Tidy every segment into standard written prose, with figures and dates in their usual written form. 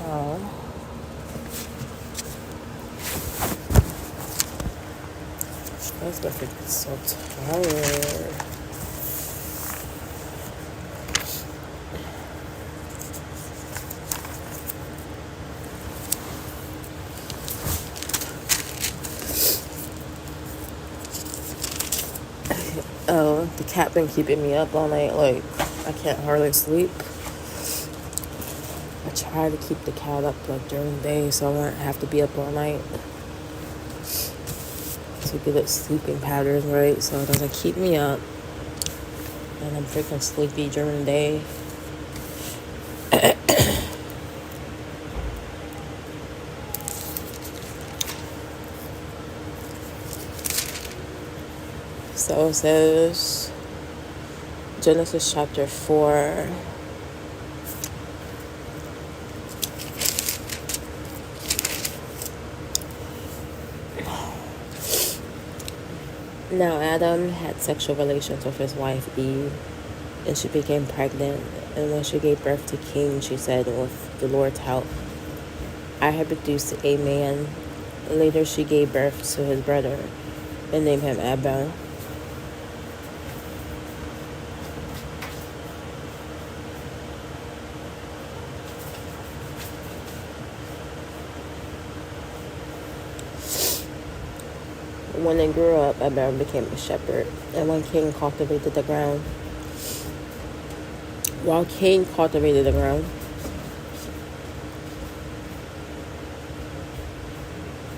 Oh. I was gonna get so tired. Oh, the cat been keeping me up all night. Like, I can't hardly sleep. I try to keep the cat up like during the day so I won't have to be up all night to get its sleeping patterns right so it doesn't keep me up. And I'm freaking sleepy during the day. So it says Genesis chapter 4. Now Adam had sexual relations with his wife Eve, and she became pregnant. And when she gave birth to Cain, she said, with the Lord's help, I have produced a man. Later she gave birth to his brother and named him Abel. When they grew up, Abel became a shepherd, and when Cain cultivated the ground,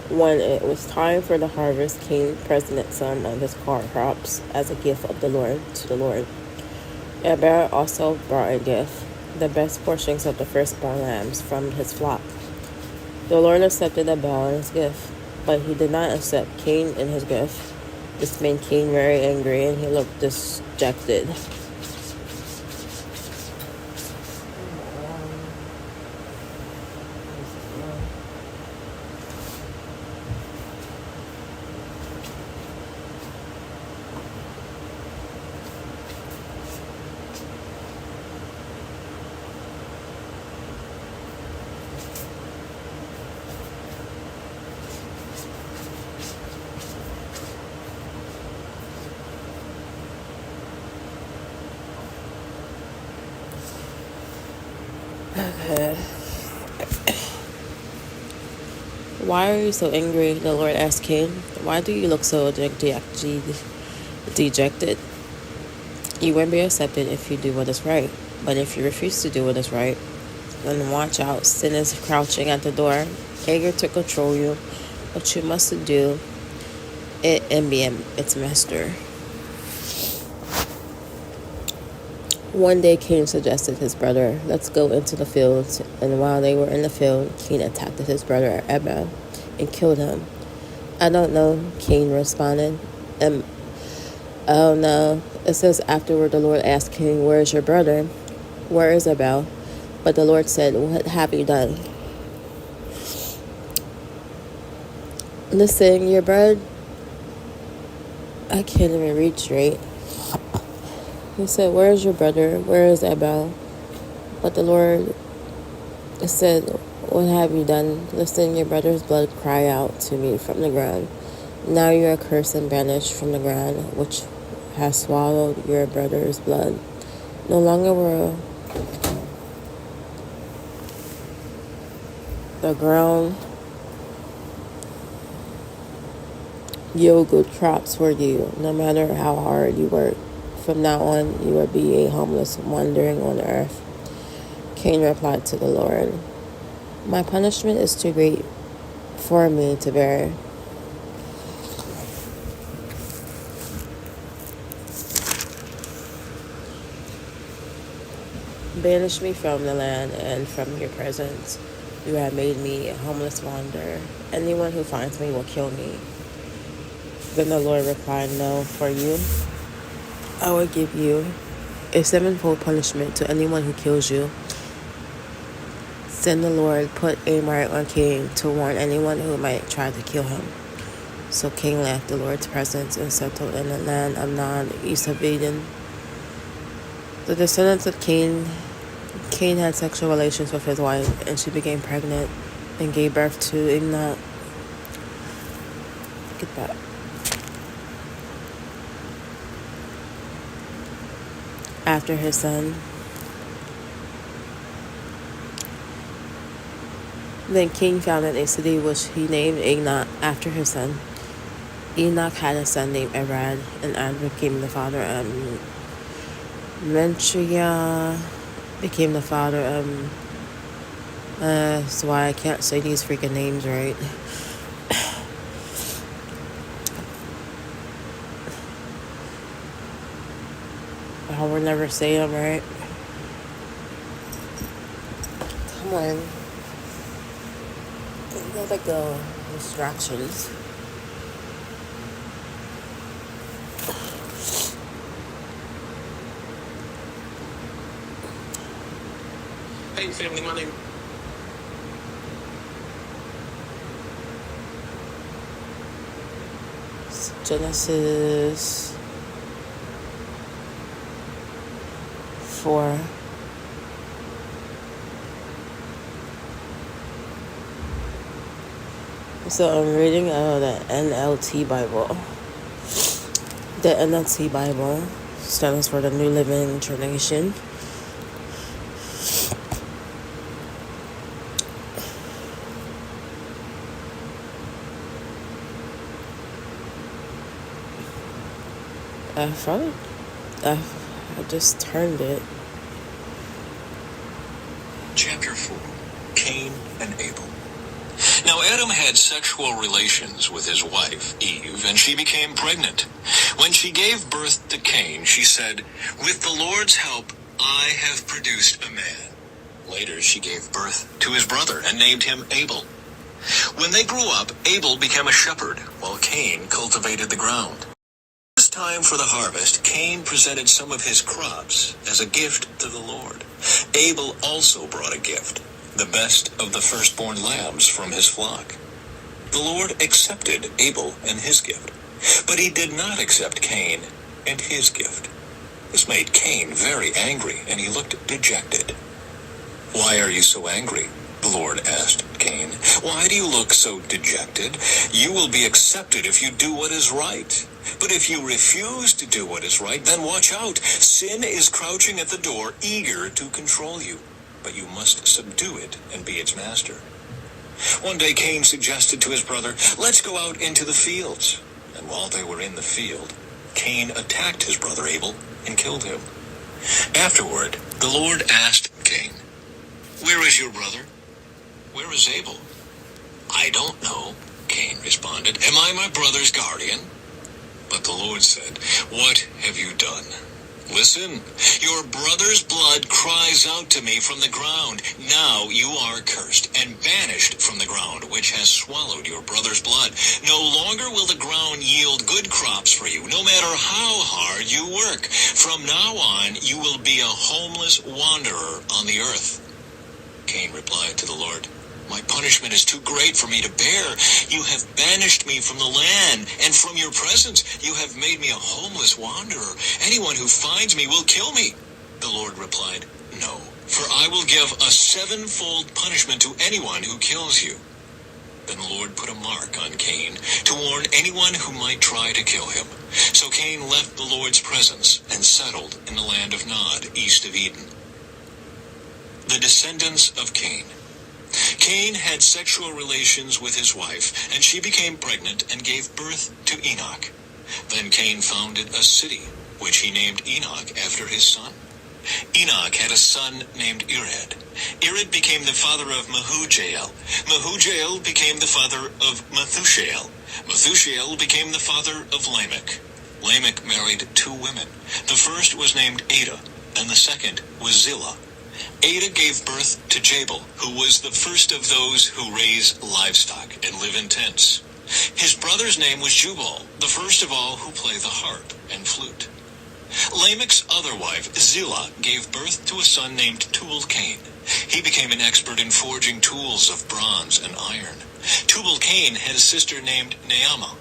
when it was time for the harvest, Cain presented some of his crops as a gift of the Lord to the Lord. Abel also brought a gift, the best portions of the firstborn lambs from his flock. The Lord accepted Abel and his gift, but he did not accept Cain and his gift. This made Cain very angry, and he looked dejected. Okay. Why are you so angry? The Lord asked Cain. Why do you look so dejected? You won't be accepted if you do what is right. But if you refuse to do what is right, then watch out. Sin is crouching at the door, eager to control you. But you must do it and be its master. One day Cain suggested his brother, let's go into the fields. And while they were in the field, Cain attacked his brother Abel and killed him. I don't know, Cain responded. Oh no. It says afterward the Lord asked Cain, where is your brother? Where is Abel? But the Lord said, what have you done? Listen, your brother... I can't even read straight. He said, where is your brother? Where is Abel? But the Lord said, what have you done? Listen, your brother's blood cry out to me from the ground. Now you are cursed and banished from the ground, which has swallowed your brother's blood. No longer will the ground yield good crops for you, no matter how hard you work. From now on, you will be a homeless wandering on earth. Cain replied to the Lord, my punishment is too great for me to bear. Banish me from the land and from your presence. You have made me a homeless wanderer. Anyone who finds me will kill me. Then the Lord replied, no, for you I will give you a sevenfold punishment to anyone who kills you. Then the Lord put a mark on Cain to warn anyone who might try to kill him. So Cain left the Lord's presence and settled in the land of Nod, east of Eden. The descendants of Cain Cain had sexual relations with his wife, and she became pregnant and gave birth to Enoch. Get that. After his son. Then Cain founded a city which he named Enoch after his son. Enoch had a son named Arad, and Arad became the father of Mentriah, became the father of... that's why I can't say these freaking names right. I will never say them right. Come on. They're like the distractions. Hey family, my name. Genesis 4. So I'm reading the NLT Bible. The NLT Bible stands for the New Living Translation. I just turned it. Chapter 4. Cain and Abel. Now Adam had sexual relations with his wife, Eve, and she became pregnant. When she gave birth to Cain, she said, "With the Lord's help, I have produced a man." Later, she gave birth to his brother and named him Abel. When they grew up, Abel became a shepherd, while Cain cultivated the ground. It was time for the harvest. Cain presented some of his crops as a gift to the Lord. Abel also brought a gift, the best of the firstborn lambs from his flock. The Lord accepted Abel and his gift, but he did not accept Cain and his gift. This made Cain very angry, and he looked dejected. "Why are you so angry?" the Lord asked Cain. "Why do you look so dejected? You will be accepted if you do what is right. But if you refuse to do what is right, then watch out. Sin is crouching at the door, eager to control you. But you must subdue it and be its master." One day Cain suggested to his brother, "Let's go out into the fields." And while they were in the field, Cain attacked his brother Abel and killed him. Afterward, the Lord asked Cain, "Where is your brother? Where is Abel?" "I don't know," Cain responded. "Am I my brother's guardian?" But the Lord said, "What have you done? Listen, your brother's blood cries out to me from the ground. Now you are cursed and banished from the ground, which has swallowed your brother's blood. No longer will the ground yield good crops for you, no matter how hard you work. From now on, you will be a homeless wanderer on the earth." Cain replied to the Lord, "My punishment is too great for me to bear. You have banished me from the land, and from your presence you have made me a homeless wanderer. Anyone who finds me will kill me." The Lord replied, "No, for I will give a sevenfold punishment to anyone who kills you." Then the Lord put a mark on Cain to warn anyone who might try to kill him. So Cain left the Lord's presence and settled in the land of Nod, east of Eden. The descendants of Cain. Cain had sexual relations with his wife, and she became pregnant and gave birth to Enoch. Then Cain founded a city, which he named Enoch after his son. Enoch had a son named Irad. Irad became the father of Mehujael. Mehujael became the father of Methushael. Methushael became the father of Lamech. Lamech married two women. The first was named Ada, and the second was Zillah. Ada gave birth to Jabal, who was the first of those who raise livestock and live in tents. His brother's name was Jubal, the first of all who play the harp and flute. Lamech's other wife, Zillah, gave birth to a son named Tubal-Cain. He became an expert in forging tools of bronze and iron. Tubal-Cain had a sister named Naamah.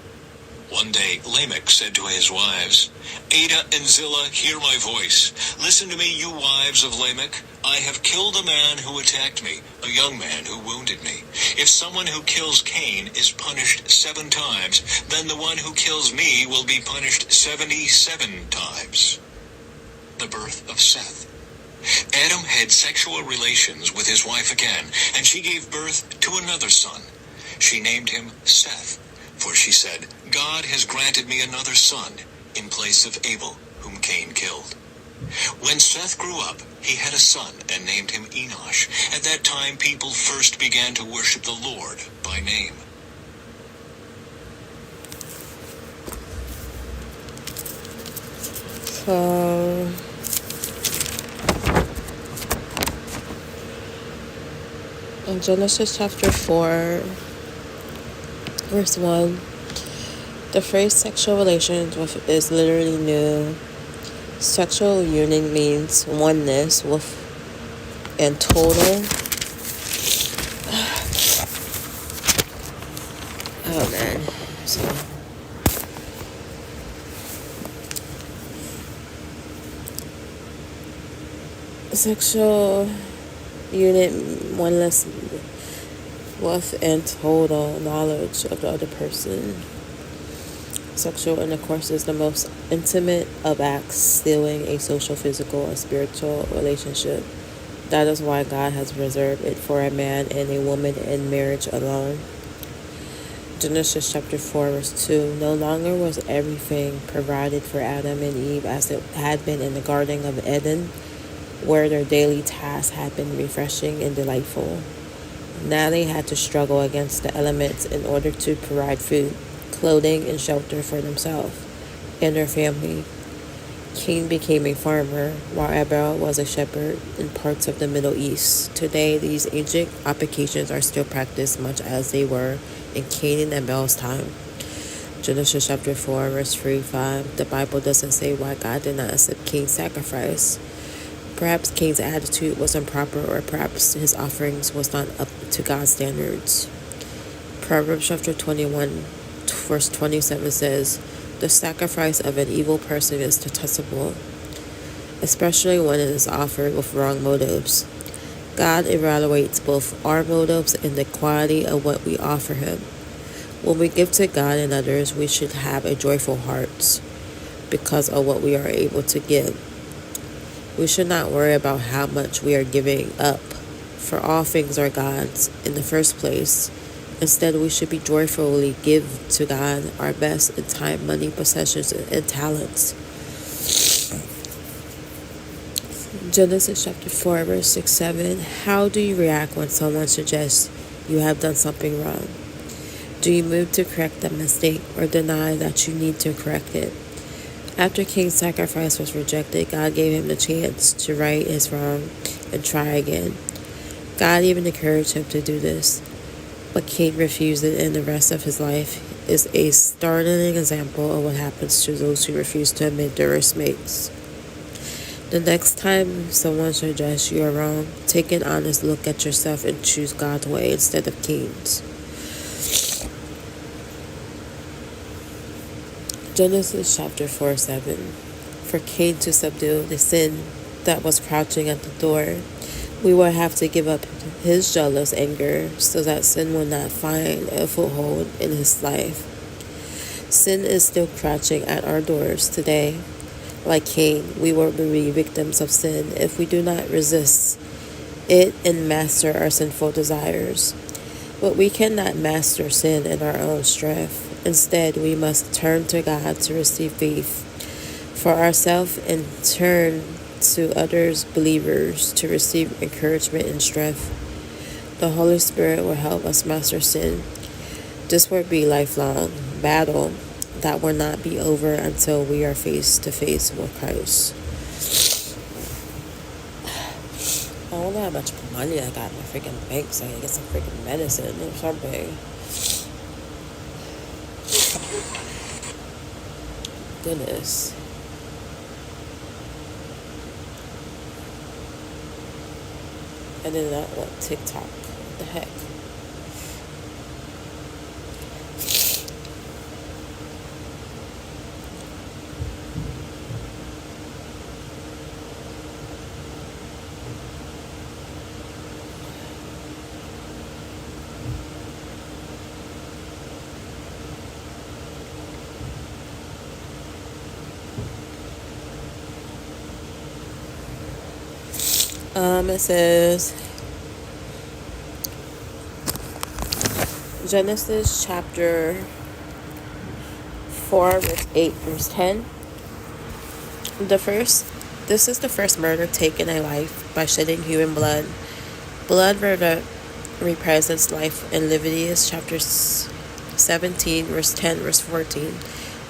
One day, Lamech said to his wives, Ada and Zillah, hear my voice. Listen to me, you wives of Lamech. I have killed a man who attacked me, a young man who wounded me. If someone who kills Cain is punished 7 times, then the one who kills me will be punished 77 times. The birth of Seth. Adam had sexual relations with his wife again, and she gave birth to another son. She named him Seth, for she said, God has granted me another son in place of Abel, whom Cain killed. When Seth grew up, he had a son and named him Enosh. At that time, people first began to worship the Lord by name. So, in Genesis chapter 4, verse 1, the phrase sexual relations with is literally new. Sexual union means oneness with and total. Oh man. So, sexual unit, oneness with and total knowledge of the other person. Sexual intercourse is the most intimate of acts, sealing a social, physical, and spiritual relationship. That is why God has reserved it for a man and a woman in marriage alone. Genesis chapter 4, verse 2. No longer was everything provided for Adam and Eve as it had been in the Garden of Eden, where their daily tasks had been refreshing and delightful. Now they had to struggle against the elements in order to provide food, clothing, and shelter for themselves and their family. Cain became a farmer, while Abel was a shepherd in parts of the Middle East. Today, these ancient occupations are still practiced much as they were in Cain and Abel's time. Genesis chapter 4, verse 3-5. The Bible doesn't say why God did not accept Cain's sacrifice. Perhaps Cain's attitude was improper, or perhaps his offerings was not up to God's standards. Proverbs chapter 21, verse 27 says, the sacrifice of an evil person is detestable, especially when it is offered with wrong motives. God evaluates both our motives and the quality of what we offer Him. When we give to God and others, we should have a joyful heart because of what we are able to give. We should not worry about how much we are giving up, for all things are God's in the first place. Instead, we should be joyfully give to God our best in time, money, possessions, and talents. Genesis chapter 4, verse 6-7. How do you react when someone suggests you have done something wrong? Do you move to correct the mistake or deny that you need to correct it? After Cain's sacrifice was rejected, God gave him the chance to right his wrong and try again. God even encouraged him to do this, but Cain refused it, and the rest of his life is a startling example of what happens to those who refuse to admit their mistakes. The next time someone suggests you are wrong, take an honest look at yourself and choose God's way instead of Cain's. Genesis chapter 4:7. For Cain to subdue the sin that was crouching at the door, we will have to give up his jealous anger so that sin will not find a foothold in his life. Sin is still crouching at our doors today. Like Cain, we will be victims of sin if we do not resist it and master our sinful desires. But we cannot master sin in our own strength. Instead, we must turn to God to receive faith for ourselves and turn to others, believers, to receive encouragement and strength. The Holy Spirit will help us master sin. This will be a lifelong battle that will not be over until we are face to face with Christ. I wonder how much money I got in my freaking bank so I can get some freaking medicine or something. Goodness. I did not want TikTok. What the heck? It says Genesis chapter 4, verse 8, verse 10. This is the first murder taken a life by shedding human blood. Blood represents life in Leviticus chapter 17, verse 10, verse 14.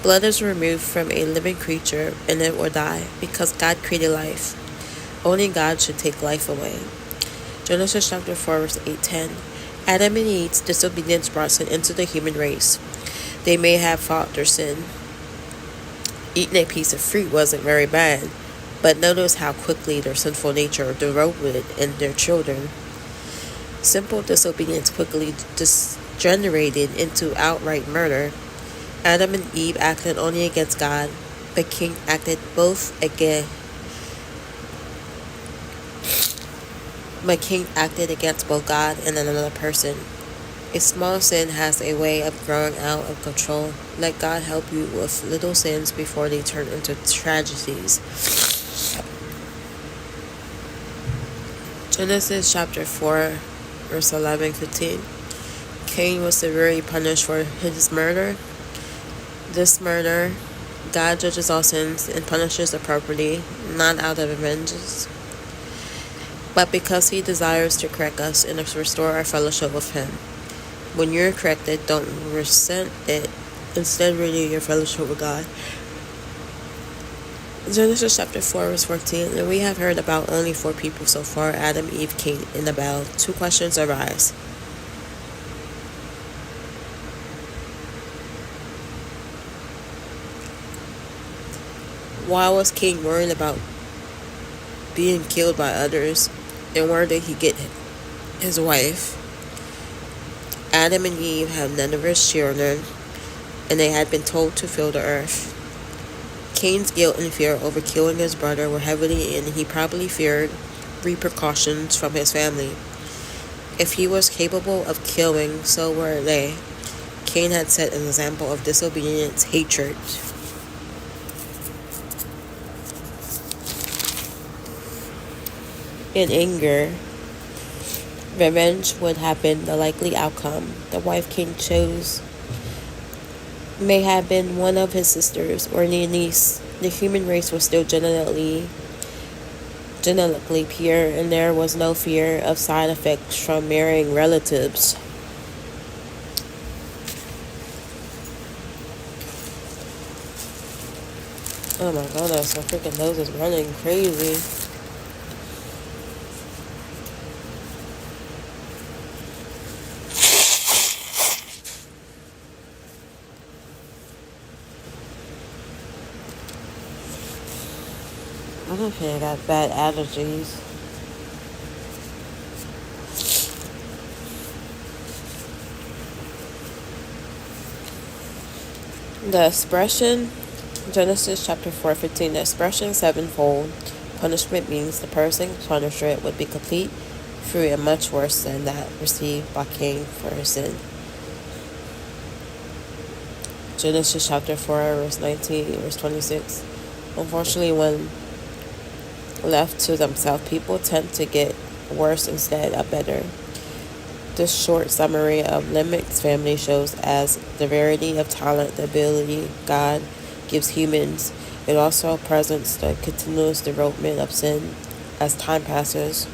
Blood is removed from a living creature and it will die because God created life. Only God should take life away. Genesis chapter 4, verse 8, 10. Adam and Eve's disobedience brought sin into the human race. They may have fought their sin. Eating a piece of fruit wasn't very bad, but notice how quickly their sinful nature developed in their children. Simple disobedience quickly degenerated into outright murder. Adam and Eve acted only against God, but Cain acted against both God and another person. A small sin has a way of growing out of control. Let God help you with little sins before they turn into tragedies. Genesis chapter 4, verse 11-15. Cain was severely punished for his murder. This murder, God judges all sins and punishes appropriately, not out of vengeance, but because he desires to correct us and restore our fellowship with him. When you're corrected, don't resent it. Instead, renew your fellowship with God. Genesis chapter 4, verse 14. And we have heard about only 4 people so far: Adam, Eve, Cain, and Abel. 2 questions arise. Why was Cain worried about being killed by others? And where did he get his wife? Adam and Eve had none of his children, and they had been told to fill the earth. Cain's guilt and fear over killing his brother were heavily, and he probably feared repercussions from his family. If he was capable of killing, so were they. Cain had set an example of disobedience, hatred. In anger, revenge would have been the likely outcome. The wife Cain chose may have been one of his sisters or a niece. The human race was still genetically pure, and there was no fear of side effects from marrying relatives. Oh my goodness, my freaking nose is running crazy. I don't think I got bad allergies. The expression, Genesis chapter 4:15, the expression sevenfold punishment means the person's punishment would be complete through a much worse than that received by Cain for his sin. Genesis chapter 4, verse 19, verse 26. Unfortunately, when left to themselves, people tend to get worse instead of better. This short summary of Lamech's family shows as the variety of talent, the ability God gives humans. It also presents the continuous development of sin as time passes.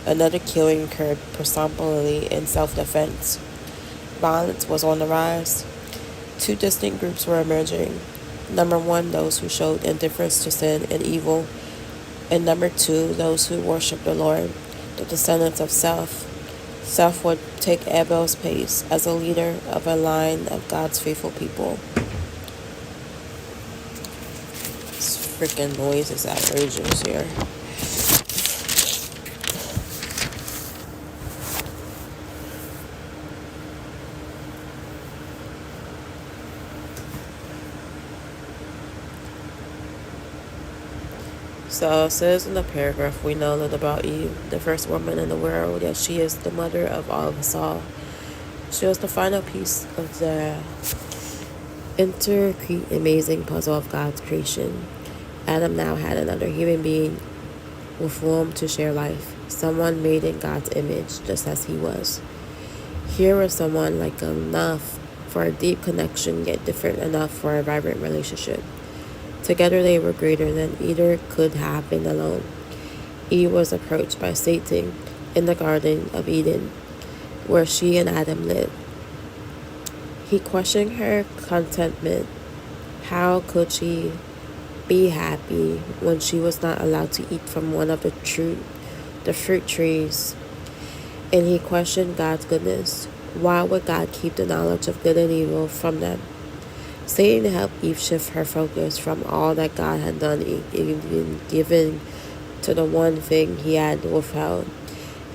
Another killing occurred presumably in self-defense. Violence was on the rise. 2 distinct groups were emerging. Number 1, those who showed indifference to sin and evil. And number 2, those who worship the Lord, the descendants of Seth. Seth would take Abel's place as a leader of a line of God's faithful people. This freaking noise is outrageous here. So it says in the paragraph, we know little about Eve, the first woman in the world, yet she is the mother of all of us all. She was the final piece of the intricate, amazing puzzle of God's creation. Adam now had another human being with whom to share life, someone made in God's image just as he was. Here was someone like enough for a deep connection, yet different enough for a vibrant relationship. Together they were greater than either could have been alone. Eve was approached by Satan in the Garden of Eden, where she and Adam lived. He questioned her contentment. How could she be happy when she was not allowed to eat from one of the fruit trees? And he questioned God's goodness. Why would God keep the knowledge of good and evil from them? Satan helped Eve shift her focus from all that God had done, even given, to the one thing he had withheld.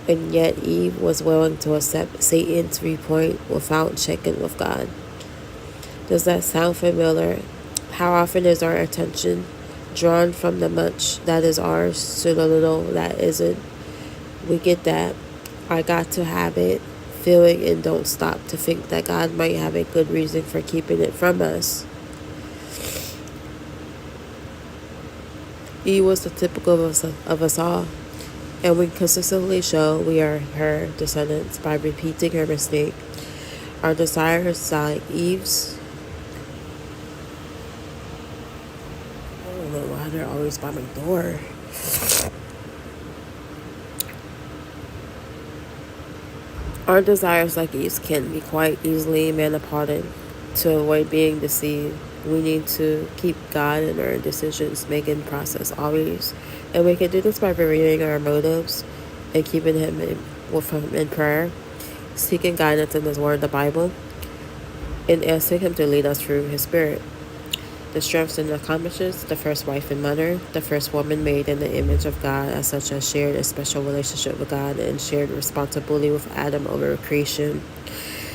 And yet Eve was willing to accept Satan's viewpoint without checking with God. Does that sound familiar? How often is our attention drawn from the much that is ours to the little that isn't? We get that I got to have it feeling and don't stop to think that God might have a good reason for keeping it from us. Eve was the typical of us all, and we consistently show we are her descendants by repeating her mistake. Our desires like Eve's. I don't know why they're always by my door. Our desires like Eve's can be quite easily manipulated. To avoid being deceived, we need to keep God in our decisions-making process always. And we can do this by reviewing our motives and keeping Him in prayer, seeking guidance in His Word, the Bible, and asking Him to lead us through His Spirit. The strengths and accomplishments, the first wife and mother, the first woman made in the image of God, as such as shared a special relationship with God and shared responsibility with Adam over creation.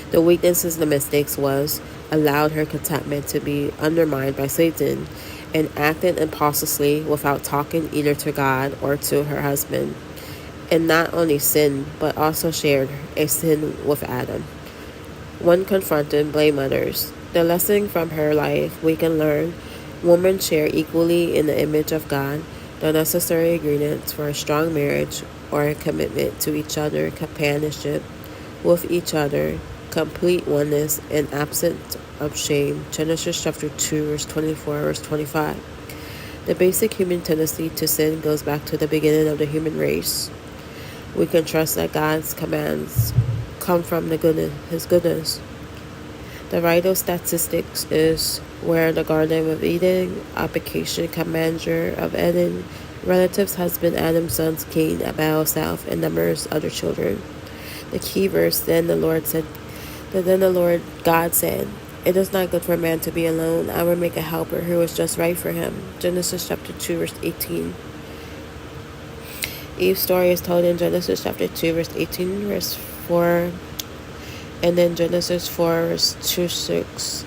The weaknesses and the mistakes was allowed her contentment to be undermined by Satan and acted impulsively without talking either to God or to her husband. And not only sinned, but also shared a sin with Adam. One confronted blame others. The lesson from her life we can learn: women share equally in the image of God, the necessary ingredients for a strong marriage or a commitment to each other, companionship with each other, complete oneness, and absence of shame. Genesis chapter 2, verse 24, verse 25. The basic human tendency to sin goes back to the beginning of the human race. We can trust that God's commands come from His goodness. The vital statistics is where the Garden of Eden, application commander of Eden, relatives, husband, Adam's sons, Cain, Abel, South, and numerous other children. The key verse, then the Lord God said, "It is not good for a man to be alone. I will make a helper who is just right for him." Genesis chapter 2, verse 18. Eve's story is told in Genesis chapter 2, verse 18, verse 4, and then Genesis 4, verse 2, 6.